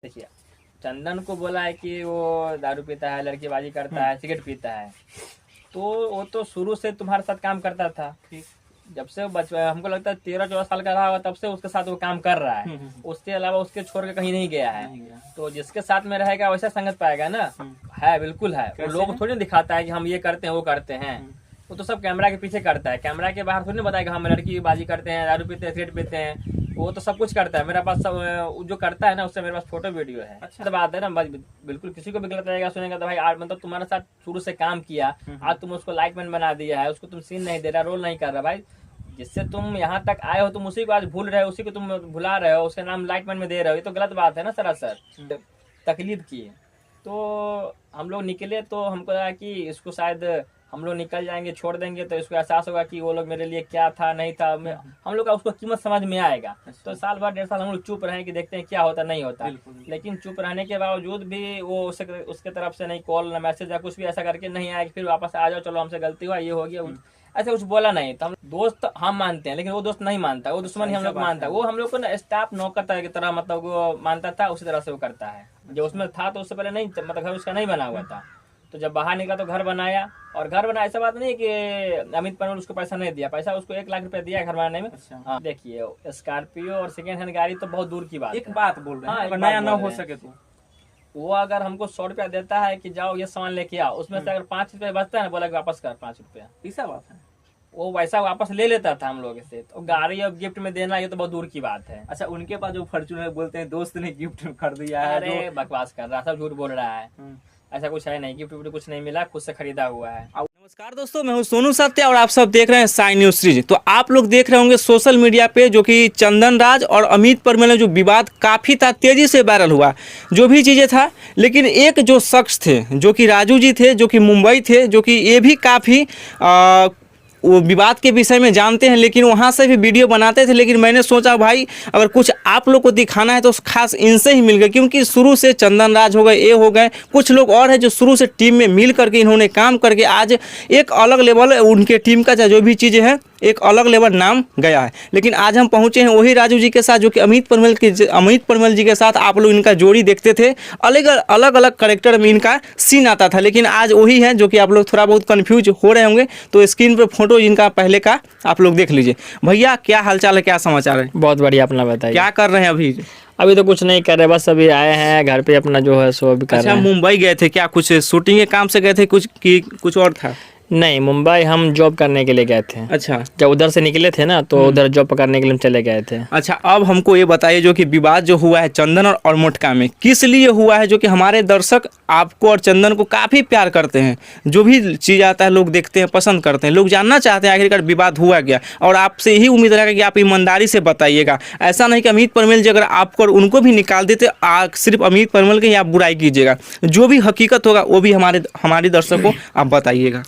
देखिए, चंदन को बोला है कि वो दारू पीता है, लड़कीबाजी करता है, सिगरेट पीता है। तो वो तो शुरू से तुम्हारे साथ काम करता था। ठीक। जब से हमको लगता है 13-14 साल का रहा होगा तब से उसके साथ वो काम कर रहा है। उसके अलावा उसके छोड़ के कहीं नहीं गया है। नहीं गया। तो जिसके साथ में रहेगा वैसा संगत पाएगा ना। है, बिल्कुल है। वो कैसे लोग है? थोड़ी ना दिखाता है कि हम ये करते हैं वो करते हैं। वो तो सब कैमरा के पीछे करता है। कैमरा के बाहर थोड़ी ना बताएगा हम लड़की बाजी करते हैं, दारू पीते हैं, सिगरेट पीते हैं। वो तो सब कुछ करता है। मेरे पास सब जो करता है ना उससे मेरे पास फोटो वीडियो है। अच्छा। तो बात है ना, बिल्कुल किसी को भी गलत रहेगा सुनेगा तो भाई आज मतलब तुम्हारे साथ शुरू से काम किया, आज तुम उसको लाइक मैन बना दिया है, उसको तुम सीन नहीं दे रहा, रोल नहीं कर रहा। भाई जिससे तुम यहाँ तक आए हो तुम उसी को आज भूल रहे हो, उसी को तुम भुला रहे हो, उसके नाम लाइक मैन में दे रहे हो। ये तो गलत बात है ना सरासर। तकलीफ की तो हम लोग निकले तो हमको लगा कि इसको शायद हम लोग निकल जाएंगे, छोड़ देंगे तो इसको एहसास होगा कि वो लोग मेरे लिए क्या था नहीं था। हम लोग का उसको कीमत समझ में आएगा। तो साल भर 1.5 साल हम लोग चुप रहे कि देखते हैं क्या होता नहीं होता। लेकिन चुप रहने के बावजूद भी वो उसके तरफ से नहीं कॉल न मैसेज या कुछ भी ऐसा करके नहीं आया कि फिर वापस आ जाओ, चलो हमसे गलती हुआ, ये हो गया, ऐसा कुछ बोला नहीं। तो हम दोस्त हम मानते हैं लेकिन वो दोस्त नहीं मानता, वो दुश्मन ही हम लोग मानता है। वो हम लोग को ना स्टाफ नौकर की तरह मतलब वो मानता था, उसी तरह से वो करता है। जो उसमें था तो उससे पहले नहीं, मतलब घर उसका नहीं बना हुआ था। तो जब बाहर निकला तो घर बनाया। और घर बनाया ऐसा बात नहीं कि अमित पनवल उसको पैसा नहीं दिया, पैसा उसको 1 लाख रुपया दिया घर बनाने में। अच्छा। हाँ, देखिए स्कॉर्पियो और सेकेंड हैंड गाड़ी तो बहुत दूर की बात एक है। बात बोल रहे हैं, हाँ, अगर एक बात नया ना बोल हो रहे हैं। सके तो वो अगर हमको 100 रुपया देता है कि जाओ ये सामान लेके आओ, उसमें से अगर 5 रुपया बचता है ना, बोला कि वापस कर 5 रुपया, ऐसा बात है। वो वैसा वापस ले लेता था हम लोग से। तो गाड़ी अब गिफ्ट में देना ये तो बहुत दूर की बात है। अच्छा, उनके पास जो फॉर्च्यूनर बोलते हैं दोस्त ने गिफ्ट कर दिया है, अरे बकवास कर रहा, सब झूठ बोल रहा है। जो ऐसा कुछ है नहीं, गिफ्ट विफ्ट कुछ नहीं मिला, खुद से खरीदा हुआ है। नमस्कार दोस्तों, मैं हूं सोनू सत्या और आप सब देख रहे हैं साई न्यूज सीरीज। तो आप लोग देख रहे होंगे सोशल मीडिया पे जो कि चंदन राज और अमित परमेल में जो विवाद काफ़ी था, तेज़ी से वायरल हुआ, जो भी चीज़ें था। लेकिन एक जो शख्स थे जो कि राजू जी थे, जो कि मुंबई थे, जो कि ये भी काफ़ी वो विवाद के विषय में जानते हैं, लेकिन वहाँ से भी वीडियो बनाते थे। लेकिन मैंने सोचा भाई अगर कुछ आप लोग को दिखाना है तो खास इनसे ही मिल गए, क्योंकि शुरू से चंदन राज हो गए, ये हो गए, कुछ लोग और हैं जो शुरू से टीम में मिल करके इन्होंने काम करके आज एक अलग लेवल उनके टीम का जो भी चीज़ें हैं एक अलग लेवल नाम गया है। लेकिन आज हम पहुँचे हैं वही राजू जी के साथ जो कि अमित परमेल जी के साथ आप लोग इनका जोड़ी देखते थे। अलग अलग करेक्टर में इनका सीन आता था, लेकिन आज वही है जो कि आप लोग थोड़ा बहुत कन्फ्यूज हो रहे होंगे। तो स्क्रीन पर फोटो इनका पहले का आप लोग देख लीजिए। भैया क्या हालचाल है, क्या समाचार है? बहुत बढ़िया, अपना बताइए। क्या कर रहे हैं अभी? अभी तो कुछ नहीं कर रहे, बस अभी आए हैं घर पे, अपना जो है सो अभी कर अच्छा, रहे हैं। मुंबई गए थे क्या? कुछ शूटिंग के काम से गए थे कुछ कि कुछ और था? नहीं, मुंबई हम जॉब करने के लिए गए थे। अच्छा। जब उधर से निकले थे ना तो उधर जॉब पकड़ने के लिए हम चले गए थे। अच्छा, अब हमको ये बताइए जो कि विवाद जो हुआ है चंदन और मोटका में किस लिए हुआ है, जो कि हमारे दर्शक आपको और चंदन को काफ़ी प्यार करते हैं। जो भी चीज़ आता है लोग देखते हैं, पसंद करते हैं, लोग जानना चाहते हैं आखिरकार विवाद हुआ क्या। और आपसे यही उम्मीद रहेगा कि आप ईमानदारी से बताइएगा। ऐसा नहीं कि अमित परमेल जी अगर आपको और उनको भी निकाल देते, सिर्फ अमित परमेल के ही आप बुराई कीजिएगा। जो भी हकीकत होगा वो भी हमारे दर्शक को आप बताइएगा।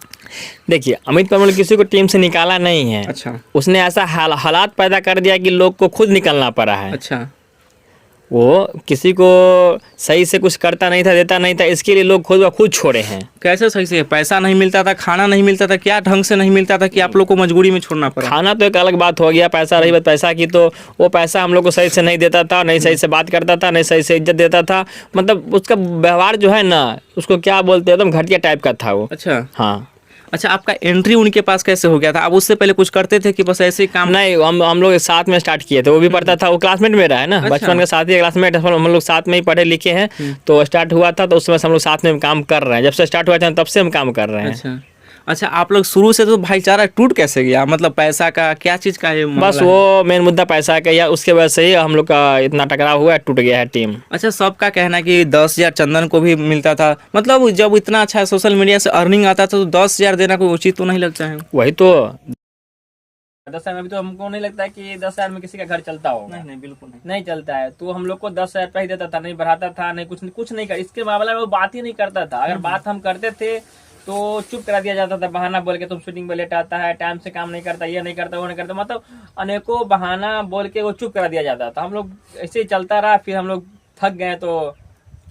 देखिए, अमित परमेल किसी को टीम से निकाला नहीं है। अच्छा। उसने ऐसा हालात पैदा कर दिया कि लोग को खुद निकलना पड़ा है। अच्छा। वो किसी को सही से कुछ करता नहीं था, देता नहीं था, इसके लिए लोग खुद छोड़े हैं। कैसे सही से? पैसा नहीं मिलता था, खाना नहीं मिलता था, क्या ढंग से नहीं मिलता था कि आप लोग को मजबूरी में छोड़ना पड़ा? खाना तो एक अलग बात हो गया, पैसा रही बात पैसा की तो वो पैसा हम लोग को सही से नहीं देता था, नहीं सही से बात करता था, नहीं सही से इज्जत देता था। मतलब उसका व्यवहार जो है ना, उसको क्या बोलते हैं, एकदम घटिया टाइप का था वो। अच्छा। हाँ। अच्छा, आपका एंट्री उनके पास कैसे हो गया था? आप उससे पहले कुछ करते थे कि बस ऐसे ही काम? नहीं, हम लोग साथ में स्टार्ट किए थे। वो भी पढ़ता था, वो क्लासमेट मेरा है ना। अच्छा। बचपन का साथ ही क्लासमेट, हम लोग साथ में ही पढ़े लिखे हैं। तो स्टार्ट हुआ था तो उस समय से हम लोग साथ में काम कर रहे हैं। जब से स्टार्ट हुआ था तब से हम काम कर रहे हैं। अच्छा। अच्छा, आप लोग शुरू से तो भाईचारा टूट कैसे गया? मतलब पैसा का क्या चीज़ का है? बस वो मेन मुद्दा पैसा का, या उसके वजह से ही हम लोग का इतना टकराव हुआ है, टूट गया है टीम। अच्छा, सबका कहना है कि 10,000 चंदन को भी मिलता था। मतलब जब इतना अच्छा सोशल मीडिया से अर्निंग आता था तो 10,000 देना कोई उचित तो नहीं लगता है? वही तो 10,000 में भी तो हमको नहीं लगता है कि 10,000 में किसी का घर चलता होगा। नहीं, बिल्कुल नहीं चलता है। तो हम लोग को 10,000 रुपया ही देता था, नहीं बढ़ाता था, नहीं कुछ नहीं कर, इसके मामले में वो बात ही नहीं करता था। अगर बात हम करते थे तो चुप करा दिया जाता था, बहाना बोल के, तुम शूटिंग में लेट आता है, टाइम से काम नहीं करता, ये नहीं करता, वो नहीं करता, मतलब अनेकों बहाना बोल के वो चुप करा दिया जाता था। हम लोग ऐसे ही चलता रहा, फिर हम लोग थक गए तो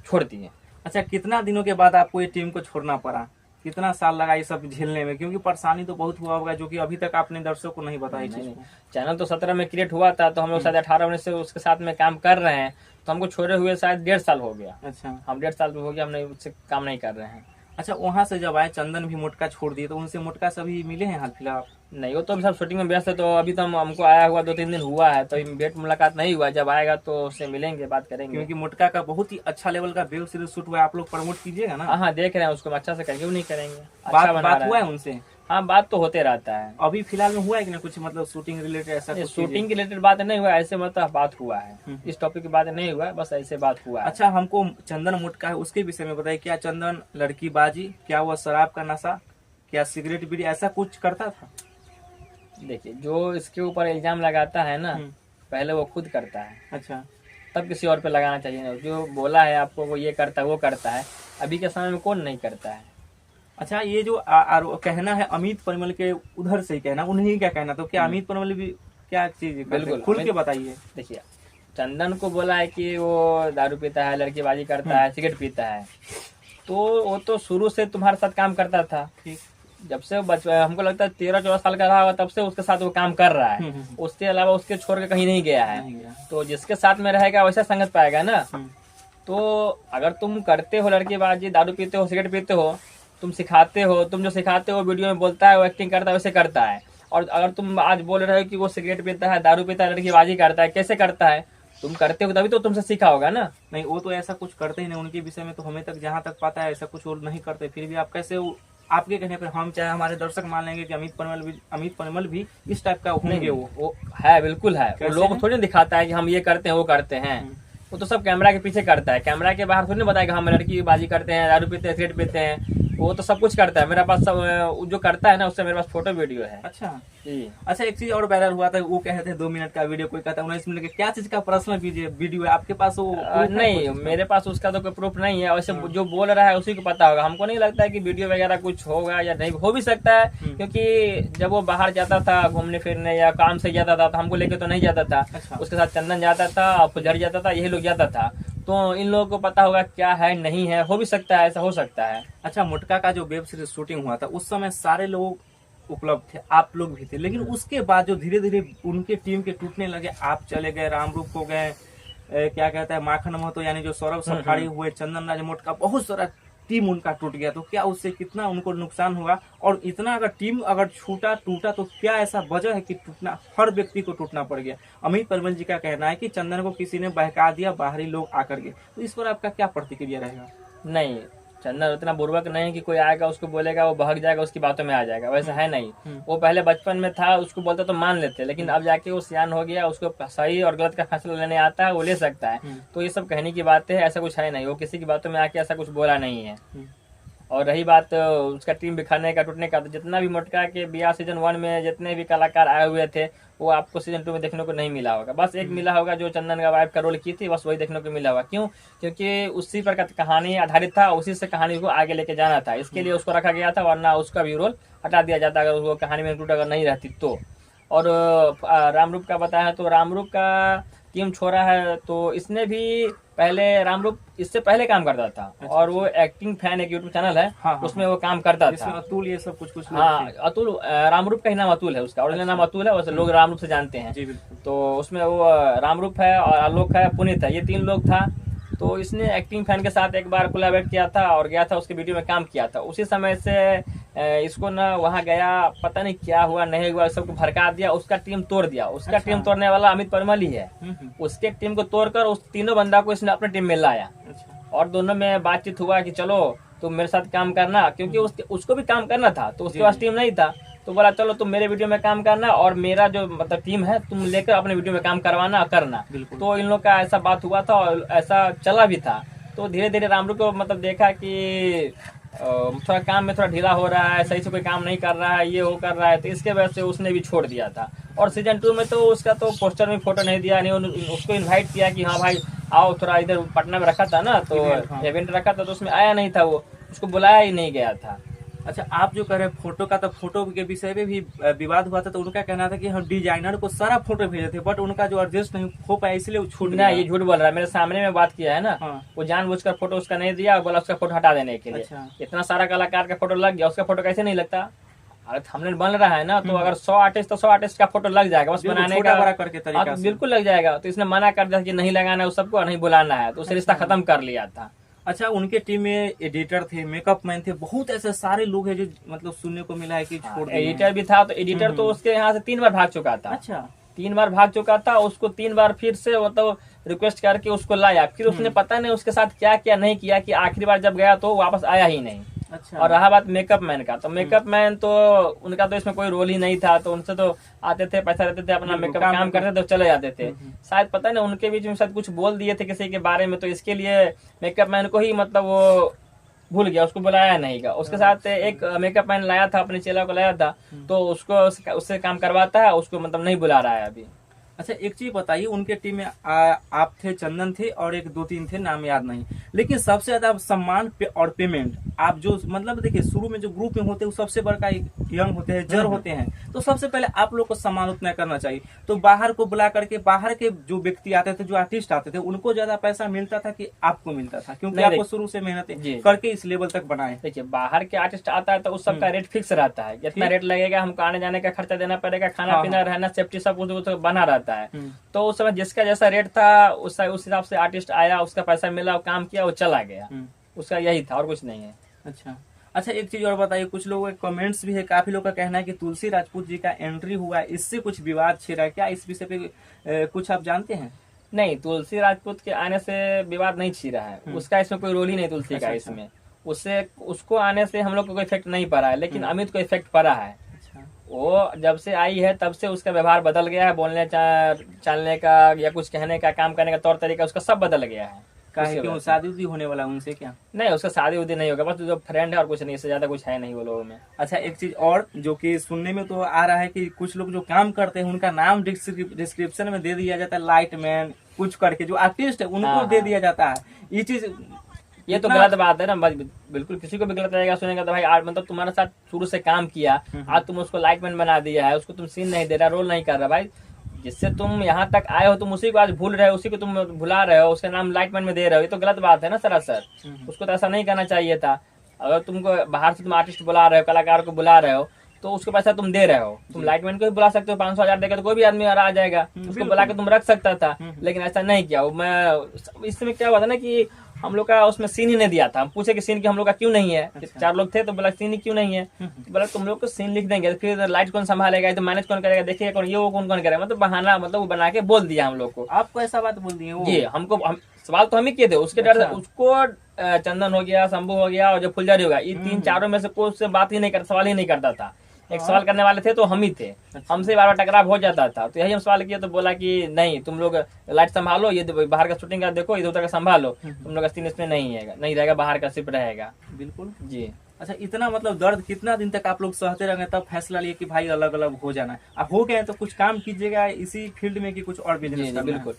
छोड़ दिए। अच्छा, कितना दिनों के बाद आपको ये टीम को छोड़ना पड़ा? कितना साल लगा ये सब झेलने में, क्योंकि परेशानी तो बहुत हुआ होगा जो कि अभी तक आपने दर्शकों को नहीं बताई चीज को। चैनल तो 17 में क्रिएट हुआ था, तो हम लोग शायद 18-19 से उसके साथ में काम कर रहे हैं। तो हमको छोड़े हुए शायद 1.5 साल हो गया। अच्छा, हम 1.5 साल हो गया हमने उससे काम नहीं कर रहे हैं। अच्छा, वहाँ से जब आए चंदन भी मोटका छोड़ दिए, तो उनसे मोटका सभी मिले हैं हाल फिलहाल? नहीं, वो तो अभी सब शूटिंग में व्यस्त है। तो अभी तो हमको आया हुआ 2-3 दिन हुआ है, तो भेंट मुलाकात नहीं हुआ। जब आएगा तो उससे मिलेंगे, बात करेंगे। क्योंकि मोटका का बहुत ही अच्छा लेवल का वेब सीरीज शूट हुआ है, आप लोग प्रमोट कीजिएगा ना। हाँ, देख रहे हैं उसको, अच्छा से करेंगे, वो नहीं करेंगे। अच्छा बना बात रहा हुआ है उनसे? हाँ, बात तो होते रहता है। अभी फिलहाल में हुआ है कि ना कुछ, मतलब शूटिंग रिलेटेड ऐसा कुछ? शूटिंग के रिलेटेड बात नहीं हुआ, ऐसे मतलब बात हुआ है। इस टॉपिक की बात नहीं हुआ है, बस ऐसे बात हुआ है। अच्छा, हमको चंदन मोटका है उसके विषय में बताइए। क्या चंदन लड़कीबाजी, क्या वो शराब का नशा, क्या सिगरेट बीड़ी ऐसा कुछ करता था? देखिए, जो इसके ऊपर इल्जाम लगाता है ना, पहले वो खुद करता है। अच्छा, तब किसी और पे लगाना चाहिए ना। जो बोला है आपको वो ये करता है, वो करता है। अभी के समय में कौन नहीं करता है। अच्छा, ये जो कहना है अमित परिमल के उधर से ही कहना, उन्हीं क्या कहना, तो क्या अमित परिमल भी क्या चीज बिल्कुल खुल के बताइए। देखिए, चंदन को बोला है कि वो दारू पीता है, लड़कीबाजी करता है, सिगरेट पीता है। तो वो तो शुरू से तुम्हारे साथ काम करता था। ठीक, जब से हमको लगता है 13-14 साल का रहा होगा, तब से उसके साथ वो काम कर रहा है। उसके अलावा उसके छोड़ के कहीं नहीं गया है। तो जिसके साथ में रहेगा वैसा संगत पाएगा ना। तो अगर तुम करते हो लड़कीबाजी, दारू पीते हो, सिगरेट पीते हो, तुम सिखाते हो, तुम जो सिखाते हो वीडियो में बोलता है, वो एक्टिंग करता है, वैसे करता है। और अगर तुम आज बोल रहे हो कि वो सिगरेट पीता है, दारू पीता है, लड़कीबाजी करता है, कैसे करता है? तुम करते हो तभी तो तुमसे सीखा होगा ना। नहीं, वो तो ऐसा कुछ करते ही नहीं। उनके विषय में तो हमें तक जहाँ तक पता है ऐसा कुछ और नहीं करते। फिर भी आप कैसे, आपके कहने पर हम चाहे हमारे दर्शक मान लेंगे कि अमित परिमल भी इस टाइप का होंगे? वो है, बिल्कुल है। वो लोग थोड़ी दिखाता है कि हम ये करते हैं, वो करते हैं। वो तो सब कैमरा के पीछे करता है। कैमरा के बाहर थोड़ी बताएगा हम लड़की बाजी करते हैं, दारू पीते हैं, सिगरेट पीते हैं। वो तो सब कुछ करता है। मेरे पास सब जो करता है ना, उससे मेरे पास फोटो वीडियो है। अच्छा जी। अच्छा, एक चीज और वायरल हुआ था, वो कहते थे 2 मिनट का वीडियो, कोई कहता है 19 मिनट का। क्या चीज का पर्सनल वीडियो है आपके पास? वो नहीं, मेरे पास उसका तो कोई प्रूफ नहीं है। वैसे जो बोल रहा है उसी को पता होगा। हमको नहीं लगता है कि वीडियो वगैरह कुछ होगा या नहीं, हो भी सकता है। क्योंकि जब वो बाहर जाता था घूमने फिरने या काम से जाता था, तो हमको लेके तो नहीं जाता था। अच्छा। उसके साथ चंदन जाता था, पुजारी जाता था, यही लोग जाता था। तो इन लोगों को पता होगा क्या है नहीं है, हो भी सकता है, ऐसा हो सकता है। अच्छा, मोटका का जो वेब सीरीज शूटिंग हुआ था उस समय सारे लोग उपलब्ध थे, आप लोग भी थे, लेकिन उसके बाद जो धीरे धीरे उनके टीम के टूटने लगे, आप चले गए, रामरूप हो गए, क्या कहता है माखन महतो, यानी जो सौरभ सफाड़ी हुए, चंदन राज मोटका, बहुत सारा टीम उनका टूट गया। तो क्या उससे कितना उनको नुकसान हुआ? और इतना अगर टीम अगर टूटा तो क्या ऐसा वजह है कि टूटना, हर व्यक्ति को टूटना पड़ गया? अमित परिमल जी का कहना है कि चंदन को किसी ने बहका दिया, बाहरी लोग आकर के। तो इस पर आपका क्या प्रतिक्रिया रहेगा? नहीं, चंदन उतना बुर्बक नहीं है कि कोई आएगा उसको बोलेगा वो बहक जाएगा, उसकी बातों में आ जाएगा, वैसा है नहीं। वो पहले बचपन में था, उसको बोलता तो मान लेते, लेकिन अब जाके वो सियान हो गया, उसको सही और गलत का फैसला लेने आता है, वो ले सकता है। तो ये सब कहने की बातें है, ऐसा कुछ है नहीं। वो किसी की बातों में आके ऐसा कुछ बोला नहीं है। और रही बात उसका टीम बिखरने का, टूटने का, तो जितना भी मोटका के बिया सीजन 1 में जितने भी कलाकार आए हुए थे, वो आपको सीजन 2 में देखने को नहीं मिला होगा। बस एक मिला होगा जो चंदन का वाइफ का रोल की थी, बस वही देखने को मिला होगा। क्यों? क्योंकि उसी पर कहानी आधारित था, उसी से कहानी को आगे लेके जाना था, इसके लिए उसको रखा गया था, वरना उसका भी रोल हटा दिया जाता अगर वो कहानी में इंक्लूड अगर नहीं रहती तो। और रामरूप का बताया तो रामरूप का टीम छोड़ा है, तो इसने भी पहले रामरूप इससे पहले काम करता था। अच्छा, और वो एक्टिंग फैन एक यूट्यूब चैनल है, हाँ, उसमें वो काम करता था। अतुल, ये सब कुछ हाँ, अतुल, रामरूप का ही नाम अतुल है, उसका ओरिजिनल नाम अतुल है, वैसे लोग रामरूप से जानते हैं। जी बिल्कुल। तो उसमें वो रामरूप है और आलोक है, पुनीत है, ये 3 लोग था। तो इसने एक्टिंग फैन के साथ एक बार कोलैबोरेट किया था और गया था उसके वीडियो में काम किया था। उसी समय से इसको ना वहाँ गया, पता नहीं क्या हुआ नहीं हुआ, सबको भड़का दिया, उसका टीम तोड़ दिया। उसका टीम तोड़ने वाला अमित परिमल ही है। उसके टीम को तोड़कर उस तीनों बंदा को इसने अपने टीम में लाया। और दोनों में बातचीत हुआ कि चलो तुम मेरे साथ काम करना, क्योंकि उसको भी काम करना था, तो उसके पास टीम नहीं था। तो बोला चलो तुम मेरे वीडियो में काम करना और मेरा जो मतलब टीम है तुम लेकर अपने वीडियो में काम करवाना करना। तो इन लोग का ऐसा बात हुआ था और ऐसा चला भी था। तो धीरे धीरे रामरू को मतलब देखा कि थोड़ा काम में थोड़ा ढीला हो रहा है, सही से कोई काम नहीं कर रहा है, ये वो कर रहा है, तो इसके वजह से उसने भी छोड़ दिया था। और सीजन 2 में तो उसका तो पोस्टर में फोटो नहीं दिया, नहीं उसको इन्वाइट किया कि हाँ भाई आओ, थोड़ा इधर पटना में रखा था ना, तो इवेंट रखा था, तो उसमें आया नहीं था, वो उसको बुलाया ही नहीं गया था। अच्छा, आप जो कह रहे हैं फोटो का, तो फोटो के विषय में भी विवाद हुआ था, तो उनका कहना था कि हम डिजाइनर को सारा फोटो भेजे थे, बट उनका जो एडजस्ट नहीं हो पाया इसलिए वो छूट ना, गया। ये झूठ बोल रहा है, मेरे सामने में बात किया है ना। हाँ। वो जानबूझकर फोटो उसका नहीं दिया और बोला उसका फोटो हटा देने के लिए। अच्छा। इतना सारा कलाकार का फोटो लग गया, उसका फोटो कैसे नहीं लगता? अगर थंबनेल बन रहा है ना, तो अगर 100 आर्टिस्ट तो 100 आर्टिस्ट का फोटो लग जाएगा, बस बनाने छोटा का बड़ा करके हाँ, तरीका तो से। बिल्कुल लग जाएगा। तो इसने मना कर दिया कि नहीं लगाना है उस सबको, नहीं बुलाना है, तो उससे रिश्ता खत्म कर लिया था। अच्छा, उनके टीम में एडिटर थे, मेकअप मैन थे, बहुत ऐसे सारे लोग हैं जो मतलब सुनने को मिला है कि छोड़ दिए हैं। एडिटर भी था, तो एडिटर तो उसके यहाँ से 3 बार भाग चुका था। अच्छा। 3 बार भाग चुका था, उसको 3 बार फिर से वो तो रिक्वेस्ट करके उसको लाया, फिर उसने पता नहीं उसके साथ क्या क्या नहीं किया कि आखिरी बार जब गया तो वापस आया ही नहीं। अच्छा। और रहा बात मेकअप मैन का, तो मेकअप मैन तो उनका तो इसमें कोई रोल ही नहीं था, तो उनसे तो आते थे, पैसा रहते थे, अपना मेकअप काम करते थे, चले जाते थे। शायद पता नहीं उनके बीच में शायद कुछ बोल दिए थे किसी के बारे में, तो इसके लिए मेकअप मैन को ही मतलब वो भूल गया, उसको बुलाया नहीं गया। उसके साथ एक मेकअप मैन लाया था, अपने चेला को लाया था, तो उसको उससे काम करवाता है, उसको मतलब नहीं बुला रहा है अभी। अच्छा, एक चीज बताइए, उनके टीम में आप थे, चंदन थे, और एक 2-3 थे, नाम याद नहीं, लेकिन सबसे ज्यादा सम्मान और पेमेंट आप जो मतलब देखिए शुरू में जो ग्रुप में होते हैं वो सबसे बड़का यंग होते हैं, जड़ होते हैं, तो सबसे पहले आप लोग को सम्मान उतना करना चाहिए। तो बाहर को बुला करके बाहर के जो व्यक्ति आते थे, जो आर्टिस्ट आते थे, उनको ज्यादा पैसा मिलता था कि आपको मिलता था? क्योंकि आपको शुरू से मेहनत करके इस लेवल तक बनाए। देखिए, बाहर के आर्टिस्ट आता है तो उस सबका रेट फिक्स रहता है, जितना रेट लगेगा हमको आने जाने का खर्चा देना पड़ेगा, खाना पीना रहना सेफ्टी सब कुछ बना रहता है। तो उस समय जिसका जैसा रेट था उस हिसाब से आर्टिस्ट आया, उसका पैसा मिला, काम किया, वो चला गया, उसका यही था और कुछ नहीं है। अच्छा। अच्छा, एक चीज और बताइए, कुछ लोगों के कमेंट्स भी है, काफी लोग का कहना है कि तुलसी राजपूत जी का एंट्री हुआ है, इससे कुछ विवाद छिड़ा, क्या इस विषय पे कुछ आप जानते हैं? नहीं, तुलसी राजपूत के आने से विवाद नहीं छिड़ा है, उसका इसमें कोई रोल ही नहीं तुलसी का इसमें। उससे उसको आने से हम लोग को कोई इफेक्ट नहीं पड़ा है, लेकिन अमित को इफेक्ट पड़ा है। वो जब से आई है तब से उसका व्यवहार बदल गया है, बोलने चालने का या कुछ कहने का, काम करने का तौर तरीका उसका सब बदल गया है। क्यों शादी उदी होने वाला उनसे क्या? नहीं, उसका शादी उदी नहीं होगा, बस जो फ्रेंड है और कुछ नहीं, इससे ज्यादा कुछ है नहीं वो लोगों में। अच्छा, एक चीज और जो कि सुनने में तो आ रहा है कि कुछ लोग जो काम करते हैं उनका नाम डिस्क्रिप्शन में दे दिया जाता है, लाइट मैन कुछ करके, जो आर्टिस्ट है उनको दे दिया जाता है। ये चीज ये तो गलत बात है ना, बिल्कुल किसी को भी गलत लगेगा सुनेगा तो भाई आज मतलब तुम्हारे साथ शुरू से काम किया, आज तुम उसको लाइटमैन बना दिया है, उसको तुम सीन नहीं दे रहा, रोल नहीं कर रहा, भाई जिससे तुम यहाँ तक आए हो तुम उसी को आज भूल रहे हो, उसी को तुम भुला रहे हो, उसका नाम लाइटमैन में दे रहे हो, ये तो गलत बात है ना सरासर। उसको तो ऐसा नहीं करना चाहिए था। अगर तुमको बाहर से तुम आर्टिस्ट बुला रहे हो, कलाकार को बुला रहे हो, तो उसको पैसा तुम दे रहे हो, तुम लाइटमैन को भी बुला सकते हो, 500-1000 देकर तो कोई भी आदमी आ जाएगा, उसको बुला के तुम रख सकता था, लेकिन ऐसा नहीं किया। मैं इसमें क्या हुआ था ना कि हम लोग का उसमें सीन ही नहीं दिया था। हम पूछे कि सीन की हम लोग का क्यों नहीं है। अच्छा। 4 लोग थे तो बोला सीन ही क्यों नहीं है, तो बोला तुम लोग को सीन लिख देंगे, फिर लाइट कौन संभालेगा, तो मैनेज कौन करेगा, देखिएगा कौन, ये वो कौन करेगा, मतलब बहाना मतलब वो बना के बोल दिया हम लोग को। आपको ऐसा बात बोल दिए? जी, हमको सवाल तो हम ही किए थे, उसके डर उसको चंदन हो गया, शंभू हो गया और जो फुलझड़ी होगा, ये 3-4 में से कोई उससे बात ही नहीं कर, सवाल ही नहीं करता था। एक सवाल करने वाले थे तो हम ही थे, हमसे बार बार टकराव हो जाता था, तो यही हम सवाल किए, तो बोला कि नहीं तुम लोग लाइट संभालो, ये बाहर का शूटिंग का देखो, इधर उधर का संभालो, तुम लोग का सीन इसमें नहीं रहेगा, बाहर का सिर्फ रहेगा। बिल्कुल जी। अच्छा, इतना मतलब दर्द कितना दिन तक आप लोग सहते रहेंगे, तब फैसला लिए कि भाई अलग अलग हो जाना है? अब हो गए तो कुछ काम कीजिएगा इसी फील्ड में कि कुछ और बिजनेस? बिल्कुल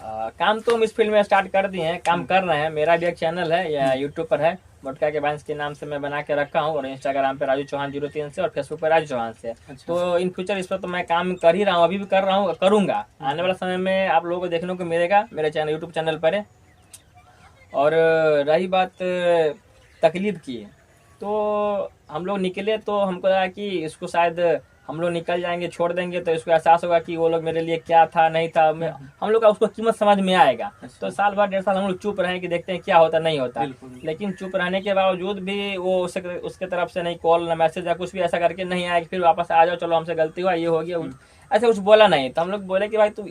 काम तो हम इस फील्ड में स्टार्ट कर दिए हैं, काम कर रहे हैं। मेरा भी एक चैनल है, या यूट्यूब पर है, मोटका के बांस के नाम से मैं बना के रखा हूँ, और इंस्टाग्राम पे राजू चौहान 03 से, और फेसबुक पे राजू चौहान से। अच्छा। तो इन फ्यूचर इस पर तो मैं काम कर ही रहा हूँ, अभी भी कर रहा हूँ, करूंगा। आने वाला समय में आप लोगों को देखने को मिलेगा मेरे चैनल, यूट्यूब चैनल पर है। और रही बात तकलीफ की, तो हम लोग निकले तो हमको लगा कि इसको शायद हम लोग निकल जाएंगे, छोड़ देंगे, तो इसको एहसास होगा कि वो लोग मेरे लिए क्या था नहीं था, हम लोग का उसको कीमत समझ में आएगा। तो साल भर 1.5 साल हम लोग चुप रहे कि देखते हैं क्या होता नहीं होता, लेकिन चुप रहने के बावजूद भी वो उसके तरफ से नहीं कॉल ना मैसेज या कुछ भी ऐसा करके नहीं आया कि फिर वापस आ जाओ, चलो हमसे गलती हुआ, ये हो गया, ऐसा कुछ बोला नहीं। तो हम लोग बोले कि भाई तू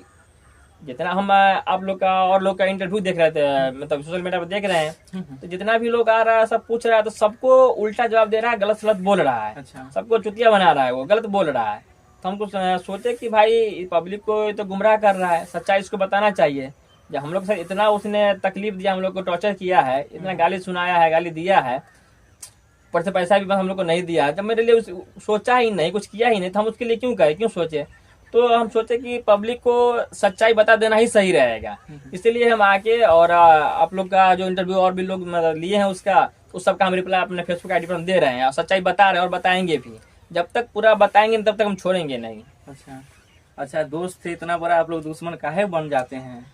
जितना हम आप लोग का और लोग का इंटरव्यू देख रहे थे, मतलब सोशल मीडिया पर देख रहे हैं, तो जितना भी लोग आ रहा है सब पूछ रहा है, तो सबको उल्टा जवाब दे रहा है, गलत सलत बोल रहा है। अच्छा। सबको चुतिया बना रहा है, वो गलत बोल रहा है। तो हमको सोचे कि भाई पब्लिक को तो गुमराह कर रहा है, सच्चाई इसको बताना चाहिए। जब हम लोग से इतना उसने तकलीफ दिया, हम लोग को टॉर्चर किया है, इतना गाली सुनाया है, गाली दिया है, ऊपर से पैसा भी हम लोग को नहीं दिया है, जब मेरे लिए सोचा ही नहीं, कुछ किया ही नहीं, तो हम उसके लिए क्यों करें, क्यों सोचे। तो हम सोचे कि पब्लिक को सच्चाई बता देना ही सही रहेगा, इसीलिए हम आके और आप लोग का जो इंटरव्यू और भी लोग मतलब लिए हैं उसका, उस सब का हम रिप्लाई अपने फेसबुक आईडी पर हम दे रहे हैं और सच्चाई बता रहे हैं और बताएंगे भी। जब तक पूरा बताएंगे तब तक हम छोड़ेंगे नहीं। अच्छा, दोस्त थे इतना बड़ा, आप लोग दुश्मन काहे बन जाते हैं?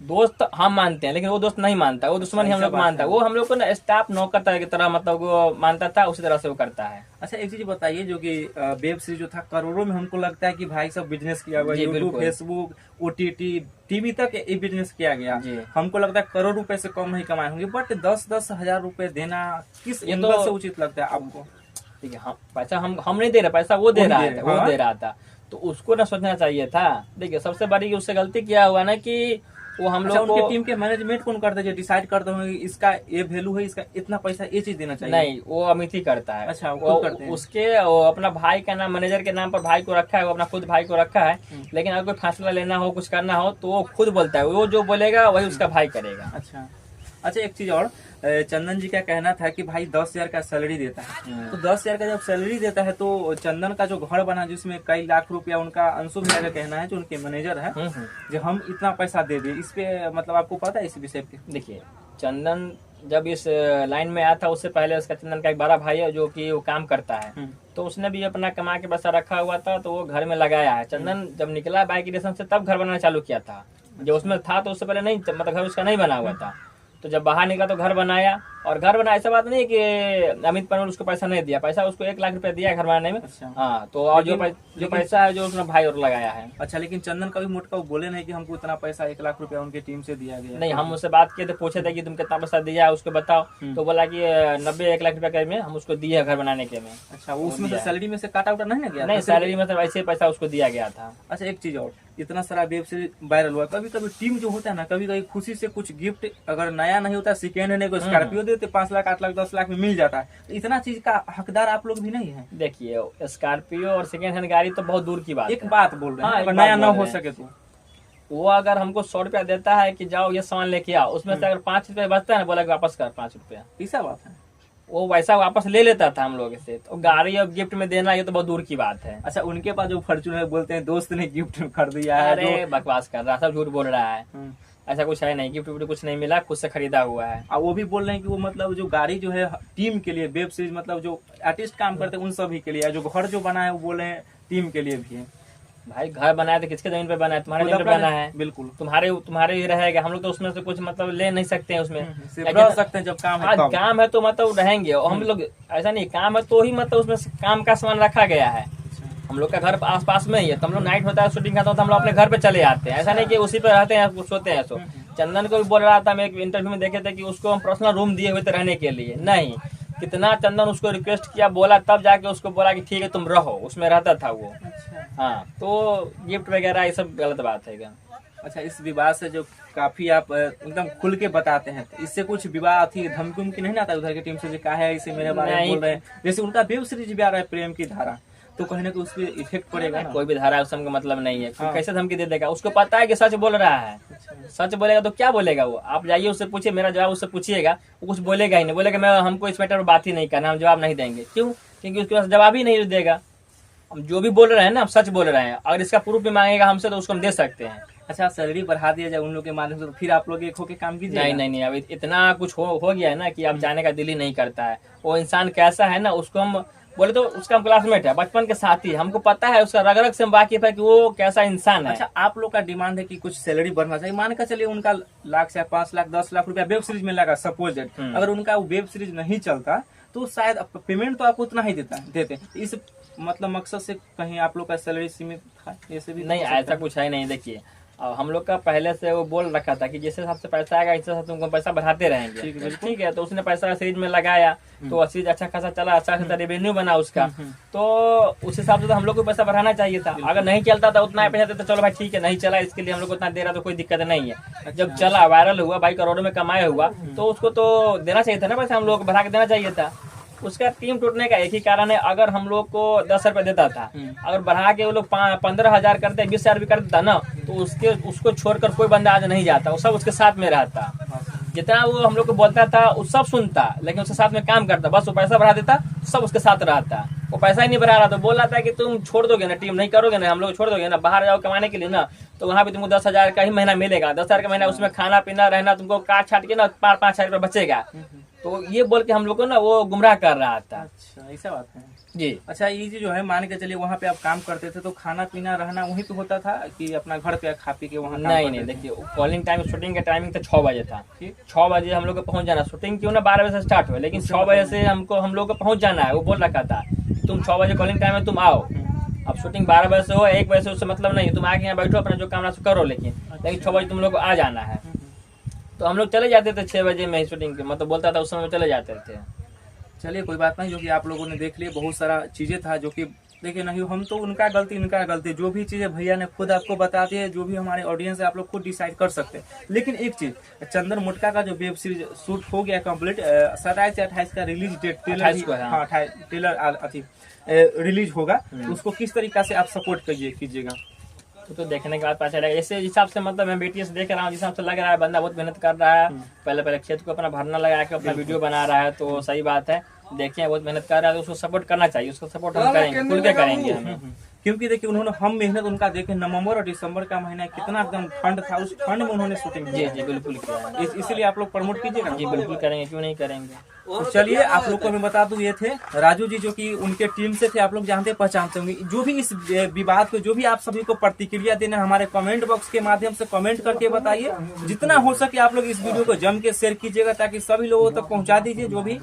दोस्त हम मानते हैं लेकिन वो दोस्त नहीं मानता, वो दुश्मन ही हम लोग मानता है। वो हम लोग को ना स्टाफ नौकर की तरह मतलब वो मानता था, उसी तरह से वो करता है। अच्छा, एक चीज बताइए, जो कि वेब सीरीज जो था करोड़ों में हमको लगता है कि भाई सब बिजनेस किया हुआ, यूट्यूब, फेसबुक, OTT, टीवी तक ये बिजनेस किया गया। हमको लगता है करोड़ रुपए से कम नहीं कमाए होंगे, बट 10-10 हजार रुपए देना किस एंगल से उचित लगता है आपको? ठीक है, हम पैसा हम नहीं दे रहे, पैसा वो दे रहा था, तो उसको ना सोचना चाहिए था। देखिए सबसे बड़ी उससे गलती क्या हुआ ना कि वो हम लोग उनके टीम के मैनेजमेंट कौन करते हैं, डिसाइड करते हैं इसका ये वैल्यू है, इसका इतना पैसा ये चीज देना चाहिए? नहीं, वो अमित ही करता है। अच्छा, वो करते हैं। उसके वो अपना भाई का नाम, मैनेजर के नाम पर भाई को रखा है, वो अपना खुद भाई को रखा है। लेकिन अगर कोई फैसला लेना हो, कुछ करना हो तो वो खुद बोलता है, वो जो बोलेगा वही उसका भाई करेगा। अच्छा, एक चीज और, चंदन जी का कहना था कि भाई 10,000 का सैलरी देता है, तो 10,000 का जब सैलरी देता है तो चंदन का जो घर बना जिसमें कई लाख रुपया, उनका अंशु भैया का कहना है जो उनके मैनेजर है, जो हम इतना पैसा दे दे, इस पे मतलब आपको पता है इस विषय पे? देखिए चंदन जब इस लाइन में आया था उससे पहले उसका चंदन का एक बड़ा भाई है जो कि वो काम करता है, तो उसने भी अपना कमा के पैसा रखा हुआ था, तो वो घर में लगाया है। चंदन जब निकला बाइक रेशन से तब घर बनाना चालू किया था, जो उसमें था तो उससे पहले नहीं, मतलब घर उसका नहीं बना हुआ था। तो जब बाहर निकला तो घर बनाया, और घर बनाया ऐसा बात नहीं कि अमित पनवल उसको पैसा नहीं दिया, पैसा उसको 1 लाख रुपया दिया घर बनाने में। हाँ, तो और जो पैसा है जो उसने भाई और लगाया है। अच्छा, लेकिन चंदन कभी मोटका बोले नहीं कि हमको इतना पैसा 1 लाख रुपया उनकी टीम से दिया गया? नहीं, हम उससे बात किए थे, पूछे थे कि तुम कितना पैसा दिया है उसको बताओ, तो बोला कि 90-1 लाख रुपया में हम उसको दिए घर बनाने के में। अच्छा, उसमें से सैलरी में से काटा उटा नहीं ना गया? नहीं, सैलरी में से ऐसे पैसा उसको दिया गया था। अच्छा, एक चीज और, इतना सारा वेब सीरीज वायरल हुआ, कभी कभी टीम जो होता है ना, कभी कभी खुशी से कुछ गिफ्ट अगर नया नहीं होता, सेकेंड हैंड को स्कॉर्पियो देते 5 लाख 8 लाख 10 लाख में मिल जाता है, तो इतना चीज का हकदार आप लोग भी नहीं है? देखिए स्कॉर्पियो और सेकेंड हैंड गाड़ी तो बहुत दूर की बात है। एक बात बोल रहे हैं, अगर नया ना हो सके तो वो अगर हमको 100 रुपया देता है कि जाओ ये सामान लेके आओ, उसमें से अगर 5 रुपया बचता है ना, बोला वापस कर 5 रुपया, ऐसा बात है, वो वैसा वापस ले लेता था हम लोग से। तो गाड़ी और गिफ्ट में देना ये तो बहुत दूर की बात है। अच्छा, उनके पास जो फॉर्च्यूनर बोलते हैं दोस्त ने गिफ्ट कर दिया है, अरे बकवास कर रहा है, सब झूठ बोल रहा है, ऐसा कुछ है नहीं, गिफ्ट विफ्ट कुछ नहीं मिला, खुद से खरीदा हुआ है। और वो भी बोल रहे हैं कि वो मतलब जो गाड़ी जो है टीम के लिए, वेब सीरीज मतलब जो आर्टिस्ट काम करते हैं उन सभी के लिए, जो घर जो बना है वो बोले हैं टीम के लिए भी है। भाई घर बनाया तो किसके जमीन पे बना है? तुम्हारे जमीन पे बना है, बिल्कुल तुम्हारे ही रहेगा। हम लोग तो उसमें से कुछ मतलब ले नहीं सकते हैं, उसमें रह सकते हैं जब काम है। काम है तो मतलब रहेंगे, और हम लोग ऐसा नहीं, काम है तो ही मतलब उसमें काम का सामान रखा गया है। हम लोग का घर आसपास में ही है, तो हम लोग नाइट होता है शूटिंग खाता तो हम लोग अपने घर पे चले आते हैं, ऐसा नहीं कि उसी पे रहते हैं सोते हैं। सो चंदन को भी बोल रहा था, मैं एक इंटरव्यू में देखे थे कि उसको हम पर्सनल रूम दिए हुए थे रहने के लिए, नहीं, कितना चंदन उसको रिक्वेस्ट किया, बोला, तब जाके उसको बोला कि ठीक है तुम रहो, उसमें रहता था वो। हाँ, तो गिफ्ट वगैरह ये सब गलत बात है क्या? अच्छा, इस विवाद से जो काफी आप एकदम खुल के बताते हैं, तो इससे कुछ विवाद थी, धमकी उमकी नहीं आता उधर की टीम से जो कहा है इसे मेरे बारे में बोल रहे हैं? जैसे उनका वेब सीरीज भी आ रहा है प्रेम की धारा, तो कहीं ना कहीं उस पर इफेक्ट पड़ेगा ना? कोई भी धारा उसका मतलब नहीं है, कैसे धमकी दे देगा? उसको पता है कि सच बोल रहा है, सच बोलेगा तो क्या बोलेगा वो? आप जाइए उससे पूछिए, मेरा जवाब उससे पूछिएगा, वो कुछ बोलेगा ही नहीं, बोलेगा मैं हमको इस मैटर में बात ही नहीं करना, हम जवाब नहीं देंगे। क्यों? क्योंकि उसके पास जवाब ही नहीं देगा। हम जो भी बोल रहे हैं ना, हम सच बोल रहे हैं, अगर इसका प्रूफ भी मांगेगा हमसे तो उसको हम दे सकते हैं। अच्छा, सैलरी बढ़ा दिया जाए उन लोग के माध्यम से, तो फिर आप लोग एक होके काम कीजिए? नहीं, अब इतना कुछ हो गया है ना कि अब जाने का दिल ही नहीं करता है। वो इंसान कैसा है ना, उसको हम बोले तो उसका हम क्लासमेट है, बचपन के साथी, हमको पता है उसका रग रग से हम वाकिफ है कि वो कैसा इंसान है। अच्छा, आप लोग का डिमांड है कि कुछ सैलरी बढ़ना चाहिए, मान कर चलिए उनका लाख से 5 लाख 10 लाख रुपया वेब सीरीज में लगा सपोज, अगर उनका वेब सीरीज नहीं चलता तो शायद पेमेंट तो आपको उतना ही देते। इस मतलब मकसद से कहीं आप लोग का सैलरी सीमित था, ऐसे भी नहीं, ऐसा कुछ है नहीं। देखिए हम लोग का पहले से वो बोल रखा था कि जैसे हिसाब से पैसा आएगा इस हिसाब से तुमको पैसा बढ़ाते रहेंगे। ठीक है, तो उसने पैसा सीरीज में लगाया, तो सीरीज अच्छा खासा चला, अच्छा खासा रेवेन्यू बना उसका, तो उस हिसाब से तो हम लोग को पैसा बढ़ाना चाहिए था। अगर नहीं चलता था उतना पैसा देते, चलो भाई ठीक है नहीं चला, इसके लिए हम लोग को उतना दे रहा तो कोई दिक्कत नहीं है। जब चला, वायरल हुआ, भाई करोड़ों में कमाया हुआ, तो उसको तो देना चाहिए था ना पैसा, हम लोग को बढ़ा के देना चाहिए था। उसका टीम टूटने का एक ही कारण है, अगर हम लोग को 10 रुपए देता था, अगर बढ़ा के वो लोग 15,000 करते, 20,000 भी कर देता ना, तो उसको छोड़कर कोई बंदा आज नहीं जाता, वो सब उसके साथ में रहता। जितना वो हम लोग को बोलता था वो सब सुनता, लेकिन उसके साथ में काम करता, बस वो पैसा बढ़ा देता, सब उसके साथ रहता। वो पैसा ही नहीं बढ़ा रहा, तो बोल रहा था कि तुम छोड़ दोगे ना, टीम नहीं करोगे ना, हम लोग छोड़ दोगे ना, बाहर जाओ कमाने के लिए ना, तो वहाँ पे तुमको 10,000 का ही महीना मिलेगा, 10,000 का महीना, उसमें खाना पीना रहना तुमको काट छाट के ना 5,000 रुपये बचेगा। तो ये बोल के हम लोग को ना वो गुमराह कर रहा था। अच्छा ऐसा बात है जी। अच्छा, ये जो है मान के चलिए वहाँ पे आप काम करते थे तो खाना पीना रहना वहीं पे होता था कि अपना घर पे खा पी के वहाँ काम नहीं करते नहीं, थे? देखिए कॉलिंग टाइम, शूटिंग का टाइमिंग तो 6 बजे था। 6 बजे हम लोग को पहुंच जाना, शूटिंग क्यों ना 12 बजे से स्टार्ट हुआ, लेकिन 6 बजे से हम लोग को पहुंच जाना है। वो बोल रखा था कि तुम 6 बजे कॉलिंग टाइम है, तुम आओ। अब शूटिंग 12 बजे से हो 1 बजे से, उससे मतलब नहीं, तुम आके यहाँ बैठो अपना जो काम करो, लेकिन 6 बजे तुम लोग को आ जाना है। तो हम लोग चले जाते थे 6 बजे में शूटिंग के, मतलब बोलता था उस समय चले जाते थे। चलिए कोई बात नहीं, जो कि आप लोगों ने देख लिया, बहुत सारा चीजें था जो कि देखिए नहीं, हम तो उनका गलती इनका गलती, जो भी चीजें भैया ने खुद आपको बता दी है, जो भी हमारे ऑडियंस है आप लोग खुद डिसाइड कर सकते हैं। लेकिन एक चीज, चंदन मोटका का जो वेब सीरीज शूट हो गया कंप्लीट, 27 से 28 का रिलीज डेट, 28 को है। हाँ ट्रेलर अथी रिलीज होगा, तो उसको किस तरीका से आप सपोर्ट कीजिएगा? तो देखने के बाद पता चलेगा। ऐसे हिसाब से मतलब मैं BTS देख रहा हूँ, जिस हिसाब से लग रहा है बंदा बहुत मेहनत कर रहा है, पहले खेत को अपना भरना लगा के अपना वीडियो बना रहा है, तो सही बात है। देखिए बहुत मेहनत कर रहा है, तो उसको सपोर्ट करना चाहिए, उसको सपोर्ट हम करेंगे, खुल के करेंगे हम। क्योंकि देखिए उन्होंने, हम मेहनत उनका देखे, नवंबर और दिसंबर का महीना कितना एकदम ठंड था, उस ठंड में उन्होंने शूटिंग जी जी बिल्कुल किया है। इसीलिए आप लोग प्रमोट कीजिएगा। जी बिल्कुल करेंगे, क्यों नहीं करेंगे। तो चलिए आप लोग को मैं बता दूं, ये थे राजू जी जो कि उनके टीम से थे, आप लोग जानते पहचानते होंगे। जो भी इस विवाद को, जो भी आप सभी को प्रतिक्रिया देना, हमारे कमेंट बॉक्स के माध्यम से कमेंट करके बताइए। जितना हो सके आप लोग इस वीडियो को जम के शेयर कीजिएगा, ताकि सभी लोगों तक पहुंचा दीजिए जो भी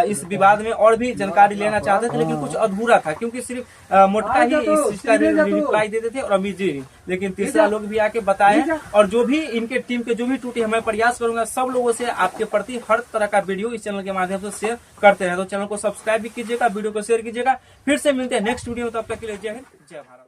इस विवाद में और भी जानकारी लेना चाहते थे, लेकिन कुछ अधूरा था, क्योंकि सिर्फ मोटका ही इस चीज का रिप्लाई देते थे और अमित जी, लेकिन तीसरा लोग भी आके बताए। और जो भी इनके टीम के जो भी टूटे, मैं प्रयास करूंगा सब लोगों से आपके प्रति हर तरह का वीडियो इस चैनल के माध्यम से शेयर करते हैं। तो चैनल को सब्सक्राइब भी कीजिएगा, वीडियो को शेयर कीजिएगा। फिर से मिलते हैं नेक्स्ट वीडियो में, तब तक के लिए जय हिंद, जय भारत।